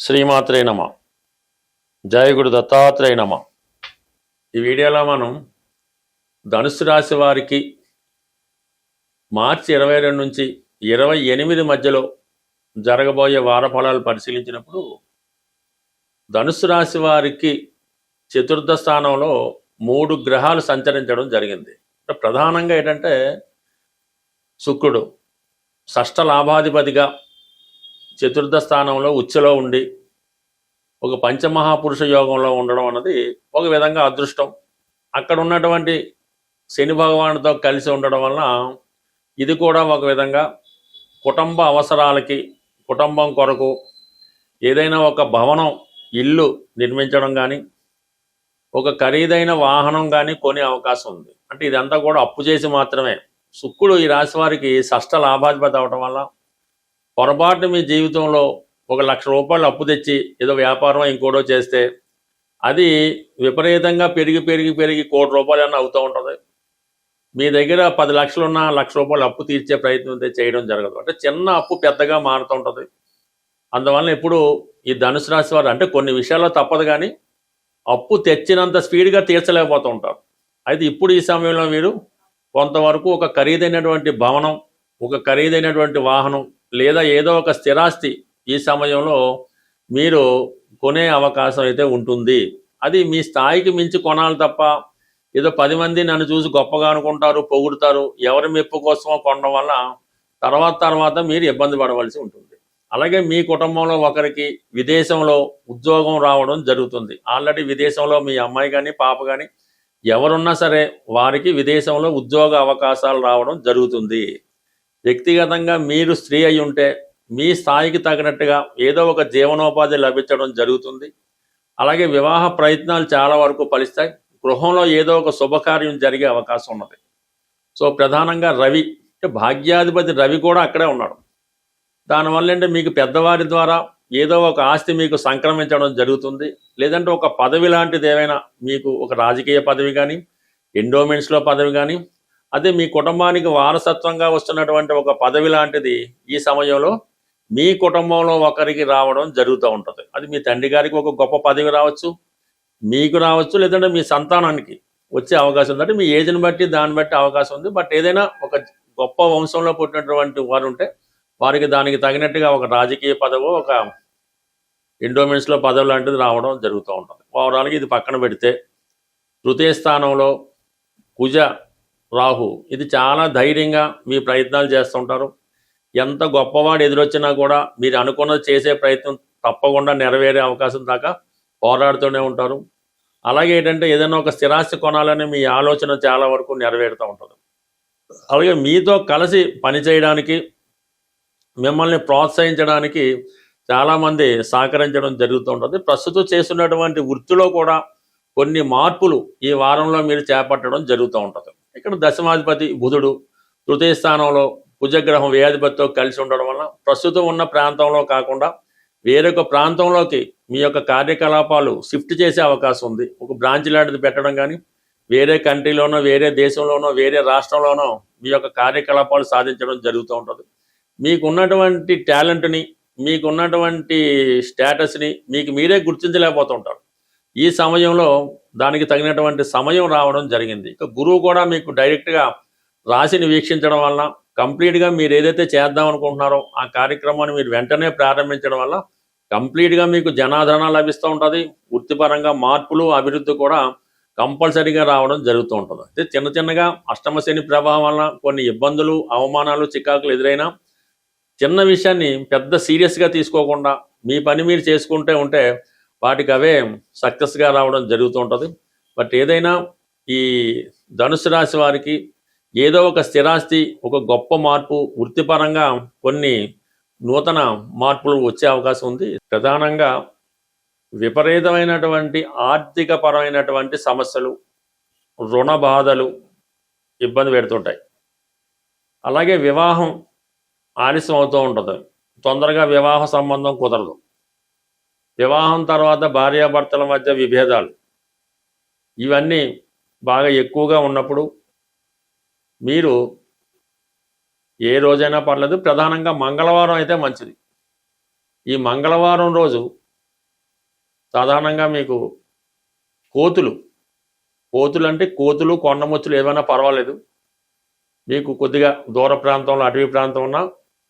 శ్రీమాత్రే నమ. జయ గురు దత్తాత్రేయ నమ. ఈ వీడియోలో మనం ధనుసు రాశి వారికి మార్చి 22 నుంచి 28 మధ్యలో జరగబోయే వార ఫలాలు పరిశీలించినప్పుడు ధనుసు రాశి వారికి చతుర్థ స్థానంలో 3 గ్రహాలు సంచరించడం జరిగింది. ప్రధానంగా ఏంటంటే శుక్రుడు షష్ఠ లాభాధిపతిగా చతుర్థ స్థానంలో ఉచ్చలో ఉండి ఒక పంచమహాపురుష యోగంలో ఉండడం అన్నది ఒక విధంగా అదృష్టం. అక్కడ ఉన్నటువంటి శని భగవానుడితో కలిసి ఉండడం వలన ఇది కూడా ఒక విధంగా కుటుంబ అవసరాలకి, కుటుంబం కొరకు ఏదైనా ఒక భవనం, ఇల్లు నిర్మించడం కానీ, ఒక ఖరీదైన వాహనం కానీ కొనే అవకాశం ఉంది. అంటే ఇదంతా కూడా అప్పు చేసి మాత్రమే. శుక్రుడు ఈ రాశి వారికి షష్ఠ లాభాధిపతి అవడం వల్ల పొరపాటు మీ జీవితంలో 1,00,000 రూపాయలు అప్పు తెచ్చి ఏదో వ్యాపారం ఇంకోటో చేస్తే అది విపరీతంగా పెరిగి పెరిగి పెరిగి 1,00,00,000 రూపాయలన్నా అవుతూ ఉంటుంది. మీ దగ్గర 10 లక్షలు ఉన్న 1,00,000 రూపాయలు అప్పు తీర్చే ప్రయత్నం చేయడం జరగదు. అంటే చిన్న అప్పు పెద్దగా మారుతూ ఉంటుంది. అందువల్ల ఇప్పుడు ఈ ధనుసు రాశి వారు అంటే కొన్ని విషయాల్లో తప్పదు, కానీ అప్పు తెచ్చినంత స్పీడ్గా తీర్చలేకపోతూ ఉంటారు. అయితే ఇప్పుడు ఈ సమయంలో మీరు కొంతవరకు ఒక ఖరీదైనటువంటి భవనం, ఒక ఖరీదైనటువంటి వాహనం లేదా ఏదో ఒక స్థిరాస్తి ఈ సమయంలో మీరు కొనే అవకాశం అయితే ఉంటుంది. అది మీ స్థాయికి మించి కొనాలి తప్ప ఏదో 10 మంది నన్ను చూసి గొప్పగా అనుకుంటారు, పొగుడుతారు, ఎవరి మెప్పు కోసమో కొనడం వల్ల తర్వాత మీరు ఇబ్బంది పడవలసి ఉంటుంది. అలాగే మీ కుటుంబంలో ఒకరికి విదేశంలో ఉద్యోగం రావడం జరుగుతుంది. ఆల్రెడీ విదేశంలో మీ అమ్మాయి కానీ పాప కానీ ఎవరున్నా సరే వారికి విదేశంలో ఉద్యోగ అవకాశాలు రావడం జరుగుతుంది. వ్యక్తిగతంగా మీరు స్త్రీ అయి ఉంటే మీ స్థాయికి తగినట్టుగా ఏదో ఒక జీవనోపాధి లభించడం జరుగుతుంది. అలాగే వివాహ ప్రయత్నాలు చాలా వరకు ఫలిస్తాయి. గృహంలో ఏదో ఒక శుభకార్యం జరిగే అవకాశం ఉన్నది. సో ప్రధానంగా రవి అంటే భాగ్యాధిపతి రవి కూడా అక్కడే ఉన్నాడు. దానివల్ల అంటే మీకు పెద్దవారి ద్వారా ఏదో ఒక ఆస్తి మీకు సంక్రమించడం జరుగుతుంది. లేదంటే ఒక పదవి లాంటిది ఏమైనా మీకు ఒక రాజకీయ పదవి కానీ, ఎండోమెంట్స్లో పదవి కానీ, అదే మీ కుటుంబానికి వారసత్వంగా వస్తున్నటువంటి ఒక పదవి లాంటిది ఈ సమయంలో మీ కుటుంబంలో ఒకరికి రావడం జరుగుతూ ఉంటుంది. అది మీ తండ్రి గారికి ఒక గొప్ప పదవి రావచ్చు, మీకు రావచ్చు, లేదంటే మీ సంతానానికి వచ్చే అవకాశం ఉంది. అంటే మీ ఏజ్ని బట్టి దాన్ని బట్టి అవకాశం ఉంది. బట్ ఏదైనా ఒక గొప్ప వంశంలో పుట్టినటువంటి వారు ఉంటే వారికి దానికి తగినట్టుగా ఒక రాజకీయ పదవి, ఒక ఎండోమెంట్స్లో పదవి లాంటిది రావడం జరుగుతూ ఉంటుంది. ఓవరాల్గా ఇది పక్కన పెడితే తృతీయ స్థానంలో కుజ రాహు ఇది చాలా ధైర్యంగా మీ ప్రయత్నాలు చేస్తుంటారు. ఎంత గొప్పవాడు ఎదురొచ్చినా కూడా మీరు అనుకున్నది చేసే ప్రయత్నం తప్పకుండా నెరవేరే అవకాశం దాకా పోరాడుతూనే ఉంటారు. అలాగే ఏంటంటే ఏదైనా ఒక స్థిరాస్తి కొనాలని మీ ఆలోచన చాలా వరకు నెరవేరుతూ ఉంటుంది. అలాగే మీతో కలిసి పనిచేయడానికి, మిమ్మల్ని ప్రోత్సహించడానికి చాలామంది సహకరించడం జరుగుతూ ఉంటుంది. ప్రస్తుతం చేస్తున్నటువంటి వృత్తిలో కూడా కొన్ని మార్పులు ఈ వారంలో మీరు చేపట్టడం జరుగుతూ ఉంటుంది. ఇక్కడ దశమాధిపతి బుధుడు తృతీయ స్థానంలో కుజగ్రహం వ్యయాధిపతితో కలిసి ఉండడం వల్ల ప్రస్తుతం ఉన్న ప్రాంతంలో కాకుండా వేరొక ప్రాంతంలోకి మీ యొక్క కార్యకలాపాలు షిఫ్ట్ చేసే అవకాశం ఉంది. ఒక బ్రాంచ్ లాంటిది పెట్టడం కానీ, వేరే కంట్రీలోనో, వేరే దేశంలోనో, వేరే రాష్ట్రంలోనో మీ యొక్క కార్యకలాపాలు సాధించడం జరుగుతూ ఉంటుంది. మీకున్నటువంటి టాలెంట్ని, మీకున్నటువంటి స్టేటస్ని మీకు మీరే గుర్తించలేకపోతుంటారు. ఈ సమయంలో దానికి తగినటువంటి సమయం రావడం జరిగింది. ఇక గురువు కూడా మీకు డైరెక్ట్గా రాశిని వీక్షించడం వల్ల కంప్లీట్గా మీరు ఏదైతే చేద్దాం అనుకుంటున్నారో ఆ కార్యక్రమాన్ని మీరు వెంటనే ప్రారంభించడం వల్ల కంప్లీట్గా మీకు జనాదరణ లభిస్తూ ఉంటుంది. వృత్తిపరంగా మార్పులు, అభివృద్ధి కూడా కంపల్సరీగా రావడం జరుగుతూ ఉంటుంది. అయితే చిన్నగా అష్టమ శని ప్రభావం వల్ల కొన్ని ఇబ్బందులు, అవమానాలు, చికాకులు ఎదురైనా చిన్న విషయాన్ని పెద్ద సీరియస్గా తీసుకోకుండా మీ పని మీరు చేసుకుంటూ ఉంటే వాటికి అవే సక్సెస్గా రావడం జరుగుతూ ఉంటుంది. బట్ ఏదైనా ఈ ధనుసు రాశి వారికి ఏదో ఒక స్థిరాస్తి, ఒక గొప్ప మార్పు, వృత్తిపరంగా కొన్ని నూతన మార్పులు వచ్చే అవకాశం ఉంది. ప్రధానంగా విపరీతమైనటువంటి ఆర్థికపరమైనటువంటి సమస్యలు, రుణ బాధలు ఇబ్బంది పెడుతుంటాయి. అలాగే వివాహం ఆలస్యం అవుతూ ఉంటుంది. తొందరగా వివాహ సంబంధం కుదరదు. వివాహం తర్వాత భార్యాభర్తల మధ్య విభేదాలు ఇవన్నీ బాగా ఎక్కువగా ఉన్నప్పుడు మీరు ఏ రోజైనా పర్లేదు, ప్రధానంగా మంగళవారం అయితే మంచిది. ఈ మంగళవారం రోజు సాధారణంగా మీకు కోతులు కోతులు అంటే కోతులు కొండముచ్చులు ఏమైనా పర్వాలేదు. మీకు కొద్దిగా దూర ప్రాంతంలో అటవీ ప్రాంతం ఉన్నా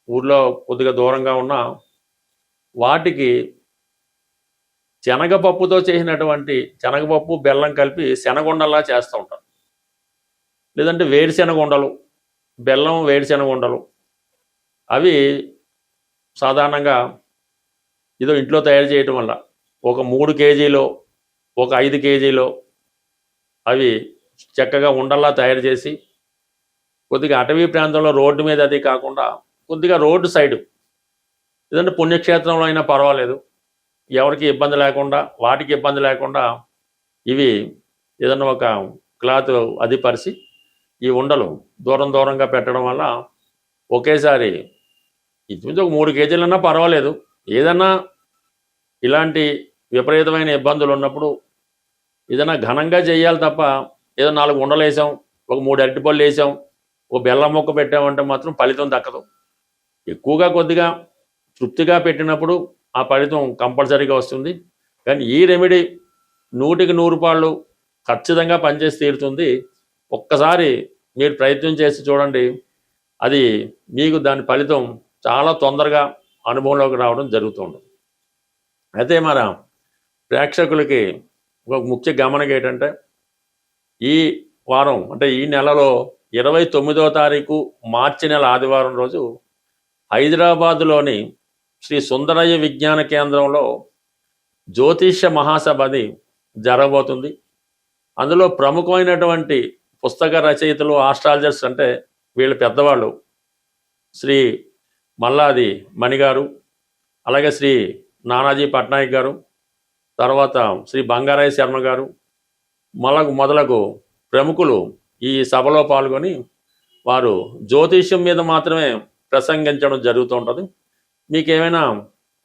ఊర్లో కొద్దిగా దూరంగా ఉన్న వాటికి శనగపప్పుతో చేసినటువంటి శనగపప్పు బెల్లం కలిపి శనగుండల్లా చేస్తూ ఉంటారు. లేదంటే వేరుశెనగ ఉండలు, బెల్లం వేరుశెనగ ఉండలు, అవి సాధారణంగా ఇదో ఇంట్లో తయారు చేయటం వల్ల ఒక 3 కేజీలో ఒక 5 కేజీలో అవి చక్కగా ఉండల్లా తయారు చేసి కొద్దిగా అటవీ ప్రాంతంలో రోడ్డు మీద అది కాకుండా కొద్దిగా రోడ్డు సైడు లేదంటే పుణ్యక్షేత్రంలో అయినా పర్వాలేదు, ఎవరికి ఇబ్బంది లేకుండా వాటికి ఇబ్బంది లేకుండా ఇవి ఏదన్నా ఒక క్లాత్ అది పరిచి ఈ ఉండలు దూరంగా పెట్టడం వల్ల ఒకేసారి ఇంచుమించు ఒక 3 కేజీలన్నా పర్వాలేదు. ఏదన్నా ఇలాంటి విపరీతమైన ఇబ్బందులు ఉన్నప్పుడు ఏదైనా ఘనంగా చేయాలి తప్ప ఏదో 4 ఉండలు వేసాం, ఒక 3 అరటిపళ్ళు వేసాం, ఒక బెల్లం మొక్క పెట్టామంటే మాత్రం ఫలితం దక్కదు. ఎక్కువగా కొద్దిగా తృప్తిగా పెట్టినప్పుడు ఆ ఫలితం కంపల్సరీగా వస్తుంది. కానీ ఈ రెమెడీ 100కి 100 రూపాయలు ఖచ్చితంగా పనిచేసి తీరుతుంది. ఒక్కసారి మీరు ప్రయత్నం చేసి చూడండి, అది మీకు దాని ఫలితం చాలా తొందరగా అనుభవంలోకి రావడం జరుగుతుంది. అయితే మన ప్రేక్షకులకి ఒక ముఖ్య గమనిక ఏంటంటే, ఈ వారం అంటే ఈ నెలలో 29వ తారీఖు మార్చి నెల ఆదివారం రోజు హైదరాబాదులోని శ్రీ సుందరయ్య విజ్ఞాన కేంద్రంలో జ్యోతిష్య మహాసభని జరగబోతుంది. అందులో ప్రముఖమైనటువంటి పుస్తక రచయితలు, ఆస్ట్రాలజర్స్ అంటే వీళ్ళ పెద్దవాళ్ళు శ్రీ మల్లాది మణిగారు, అలాగే శ్రీ నానాజీ పట్నాయక్ గారు, తర్వాత శ్రీ బంగారాయ శర్మ గారు మొదలగు ప్రముఖులు ఈ సభలో పాల్గొని వారు జ్యోతిష్యం మీద మాత్రమే ప్రసంగించడం జరుగుతూ ఉంటుంది. మీకు ఏమైనా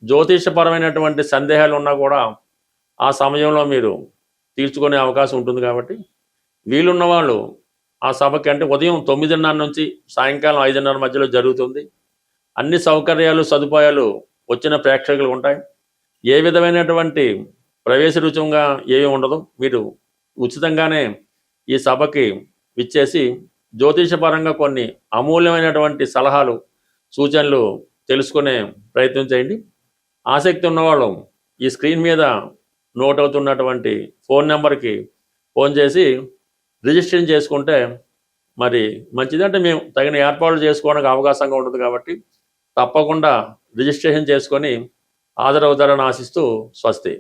జ్యోతిషపరమైనటువంటి సందేహాలు ఉన్నా కూడా ఆ సమయంలో మీరు తీర్చుకునే అవకాశం ఉంటుంది. కాబట్టి వీలున్న వాళ్ళు ఆ సభకి, అంటే ఉదయం 9:30 నుంచి సాయంకాలం 5:30 మధ్యలో జరుగుతుంది. అన్ని సౌకర్యాలు సదుపాయాలు వచ్చిన ప్రేక్షకులు ఉంటాయి. ఏ విధమైనటువంటి ప్రవేశ రుచుంగా ఏమీ ఉండదు. మీరు ఉచితంగానే ఈ సభకి విచ్చేసి జ్యోతిషపరంగా కొన్ని అమూల్యమైనటువంటి సలహాలు, సూచనలు తెలుసుకునే ప్రయత్నం చేయండి. ఆసక్తి ఉన్నవాళ్ళు ఈ స్క్రీన్ మీద నోట్ అవుతున్నటువంటి ఫోన్ నెంబర్కి ఫోన్ చేసి రిజిస్ట్రేషన్ చేసుకుంటే మరి మంచిది. అంటే మేము తగిన ఏర్పాట్లు చేసుకోవడానికి అవకాశంగా ఉంటుంది. కాబట్టి తప్పకుండా రిజిస్ట్రేషన్ చేసుకొని హాజరవుతారని ఆశిస్తూ స్వస్తి.